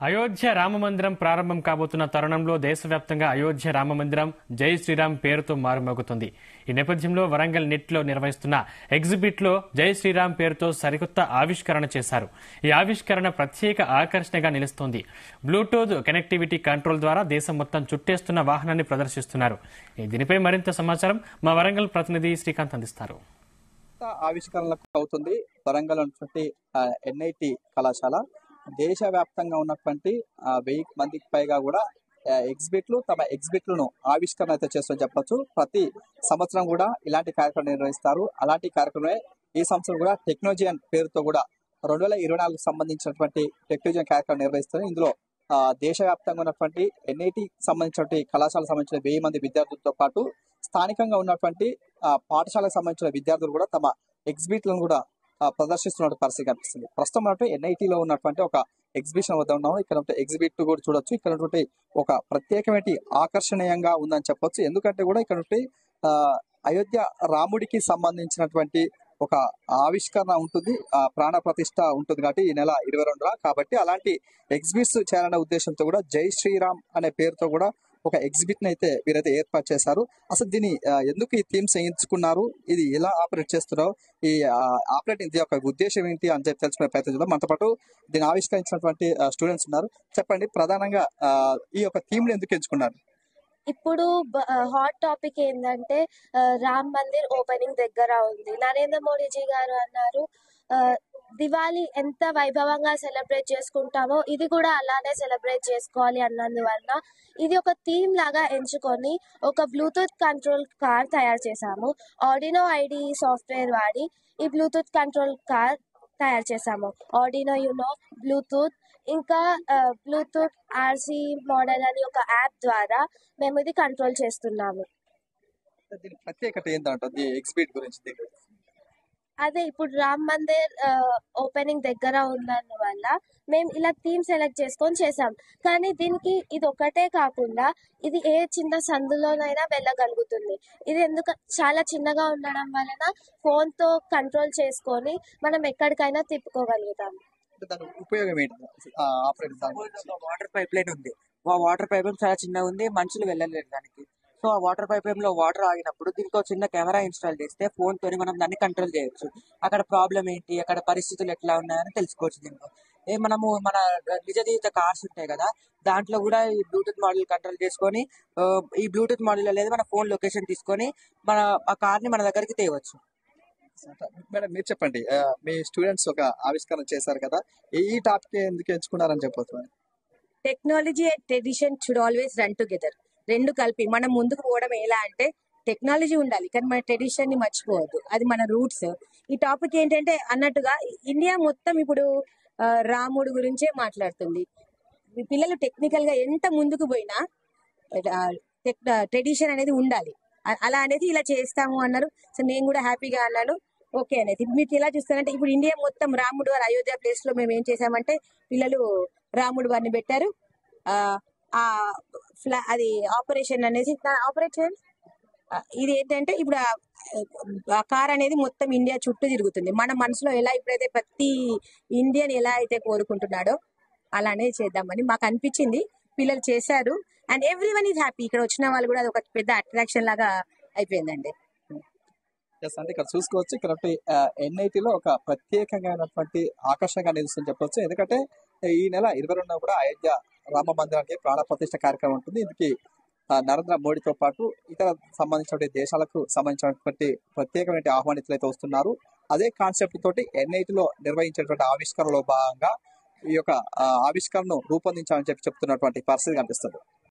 అయోధ్య రామమందిరం ప్రారంభం కాబోతున్న తరుణంలో దేశవ్యాప్తంగా అయోధ్య రామమందిరం జై శ్రీరామ్ పేరుతో మారుమోగుతుంది. ఈ నేపథ్యంలో వరంగల్ నెట్లో నిర్వహిస్తున్న ఎగ్జిబిట్లో జై శ్రీరామ్ పేరుతో సరికొత్త ఆవిష్కరణ చేశారు. ఈ ఆవిష్కరణ ప్రత్యేక ఆకర్షణగా నిలుస్తోంది. బ్లూటూత్ కనెక్టివిటీ కంట్రోల్ ద్వారా దేశం మొత్తం చుట్టేస్తున్న వాహనాన్ని ప్రదర్శిస్తున్నారు. దీనిపై మరింత సమాచారం మా వరంగల్ ప్రతినిధి శ్రీకాంత్ అందిస్తారు. ఆవిష్కరణలకు అవుతుంది వరంగల్ ఉన్నటువంటి ఎన్ఐటి కళాశాల. దేశవ్యాప్తంగా ఉన్నటువంటి 1000 మందికి పైగా కూడా తమ ఎగ్జిబిట్లను ఆవిష్కరణ అయితే చేస్తామని చెప్పొచ్చు. ప్రతి సంవత్సరం కూడా ఇలాంటి కార్యక్రమం నిర్వహిస్తారు. అలాంటి కార్యక్రమమే ఈ సంవత్సరం కూడా టెక్నాలజీ పేరుతో కూడా 2024 సంబంధించినటువంటి టెక్నాలజీ కార్యక్రమం నిర్వహిస్తారు. ఇందులో దేశవ్యాప్తంగా ఉన్నటువంటి ఎన్ఐటి సంబంధించినటువంటి కళాశాలకు సంబంధించిన 1000 మంది విద్యార్థులతో పాటు స్థానికంగా ఉన్నటువంటి పాఠశాలకు సంబంధించిన విద్యార్థులు కూడా తమ ఎగ్జిబిట్లను కూడా ప్రదర్శిస్తున్న పరిస్థితి కనిపిస్తుంది. ప్రస్తుతం ఎన్ఐటిలో ఉన్నటువంటి ఒక ఎగ్జిబిషన్ వద్ద ఉన్నాము. ఇక్కడ ఎగ్జిబిట్ కూడా చూడొచ్చు. ఇక్కడ ఒక ప్రత్యేకమైన ఆకర్షణీయంగా ఉందని చెప్పొచ్చు. ఎందుకంటే కూడా ఇక్కడ అయోధ్య రాముడికి సంబంధించినటువంటి ఒక ఆవిష్కరణ ఉంటుంది, ప్రాణ ప్రతిష్ఠ ఉంటుంది కాబట్టి ఈ నెల 22 కాబట్టి అలాంటి ఎగ్జిబిట్స్ చేయాలనే ఉద్దేశంతో కూడా జై శ్రీరామ్ అనే పేరుతో కూడా ఒక ఎగ్జిబిట్ అయితే వీరైతే ఏర్పాటు చేశారు. అసలు దీన్ని ఎందుకు ఈ థీమ్స్ ఎంచుకున్నారు, ఇది ఎలా ఆపరేట్ చేస్తున్నారో, ఈ ఆపరేటింగ్ యొక్క ఉద్దేశం ఏంటి అని చెప్పి తెలుసుకునే ప్రయత్నం చేద్దాం. మనతో పాటు దీన్ని ఆవిష్కరించినటువంటి స్టూడెంట్స్ ఉన్నారు. చెప్పండి, ప్రధానంగా ఈ యొక్క థీమ్ ఎందుకు ఎంచుకున్నారు? ఇప్పుడు హాట్ టాపిక్ ఏంటంటే రామ్ మందిర్ ఓపెనింగ్ దగ్గర ఉంది. నరేంద్ర మోడీజీ గారు అన్నారు దివాళీ ఎంత వైభవంగా సెలబ్రేట్ చేసుకుంటామో ఇది కూడా అలానే సెలబ్రేట్ చేసుకోవాలి అన్నందువల్ల ఇది ఒక థీమ్ లాగా ఎంచుకొని ఒక బ్లూటూత్ కంట్రోల్ కార్ తయారు చేశాము. ఆర్డినో ఐడి సాఫ్ట్వేర్ వాడి ఈ బ్లూటూత్ కంట్రోల్ కార్ తయారు చేశాము. ఆర్డినో యూనో, బ్లూటూత్, ఇంకా బ్లూటూత్ ఆర్సీ మోడల్ అని ఒక యాప్ ద్వారా మేము ఇది కంట్రోల్ చేస్తున్నాము. దీని ప్రత్యేకత ఏంటంటే ఎగ్జిబిట్ గురించి అదే ఇప్పుడు రామ్ మందిర్ ఓపెనింగ్ దగ్గర ఉన్నందువల్ల మేము ఇలా థీమ్ సెలెక్ట్ చేసుకొని చేసాం. కానీ దీనికి ఇది ఒకటే కాకుండా ఇది ఏ చిన్న సందులోనైనా వెళ్ళగలుగుతుంది. ఇది ఎందుకు చాలా చిన్నగా ఉండడం వలన ఫోన్తో కంట్రోల్ చేసుకొని మనం ఎక్కడికైనా తిప్పుకోగలుగుతాం. ఉపయోగం ఏంటి? వాటర్ పైప్ లైన్ ఉంది. ఆ వాటర్ పైప్ లైన్ చాలా చిన్నగా ఉంది, మనుషులు వెళ్ళలేరు దానికి. సో ఆ వాటర్ పైప్ లైన్ లో వాటర్ ఆగినప్పుడు దీనికి ఒక చిన్న కెమెరా ఇన్స్టాల్ చేస్తే ఫోన్ తోని మనం దాన్ని కంట్రోల్ చేయొచ్చు. అక్కడ ప్రాబ్లం ఏంటి, అక్కడ పరిస్థితులు ఎట్లా ఉన్నాయని తెలుసుకోవచ్చు. దీంట్లో మనము మన నిజ జీవిత కార్స్ ఉంటాయి కదా, దాంట్లో కూడా ఈ బ్లూటూత్ మోడల్ కంట్రోల్ చేసుకొని ఈ బ్లూటూత్ మోడల్ అనేది మన ఫోన్ లొకేషన్ తీసుకొని మన ఆ కార్ ని మన దగ్గరికి తేవచ్చు. మేడం, మీరు చెప్పండి, మీ స్టూడెంట్స్ ఒక ఆవిష్కరణ చేశారు కదా, ఈ టాపిక్ ఎందుకు ఎంచుకున్నారని చెప్పవచ్చు? Technology and tradition should always run together. రెండు కలిపి మనం ముందుకు పోవడం ఎలా అంటే టెక్నాలజీ ఉండాలి కానీ మన ట్రెడిషన్ ని మర్చిపోవద్దు, అది మన రూట్స్. ఈ టాపిక్ ఏంటంటే అన్నట్టుగా ఇండియా మొత్తం ఇప్పుడు రాముడు గురించే మాట్లాడుతుంది. పిల్లలు టెక్నికల్ గా ఎంత ముందుకు పోయినా ట్రెడిషన్ అనేది ఉండాలి. అలా అనేది ఇలా చేస్తాము అన్నారు. సో నేను కూడా హ్యాపీగా అన్నాను, ఓకే అనేది. మీకు ఎలా చూస్తారంటే ఇప్పుడు ఇండియా మొత్తం రాముడు వారి అయోధ్య ప్లేస్ లో మేము ఏం చేసామంటే పిల్లలు రాముడు వారిని పెట్టారు. అది ఆపరేషన్ అనేది ఆపరేట్ చేయండి. ఇది ఏంటంటే ఇప్పుడు ఆ కార్ అనేది మొత్తం ఇండియా చుట్టూ తిరుగుతుంది. మన మనసులో ఎలా ఇప్పుడైతే ప్రతి ఇండియన్ ఎలా అయితే కోరుకుంటున్నాడో అలానే చేద్దామని మాకు అనిపించింది. పిల్లలు చేశారు and every one is happy. ఇక్కడ వచ్చిన వాళ్ళు కూడా అది ఒక పెద్ద అట్రాక్షన్ లాగా అయిపోయిందండి. అంటే ఇక్కడ చూసుకోవచ్చు, ఇక్కడ ఎన్ఐటిలో ఒక ప్రత్యేకమైనటువంటి ఆకర్షణగా నిలుస్తుంది చెప్పవచ్చు. ఎందుకంటే ఈ నెల 22 కూడా అయోధ్య రామ మందిరానికి ప్రాణ ప్రతిష్ఠ కార్యక్రమం ఉంటుంది. దీనికి నరేంద్ర మోడీతో పాటు ఇతర సంబంధించిన దేశాలకు సంబంధించినటువంటి ప్రత్యేకమైన ఆహ్వానితులు అయితే వస్తున్నారు. అదే కాన్సెప్ట్ తోటి ఎన్ఐటిలో నిర్వహించేటువంటి ఆవిష్కరణలో భాగంగా ఈ యొక్క ఆవిష్కరణను రూపొందించాలని చెప్తున్నటువంటి పరిస్థితి కనిపిస్తుంది.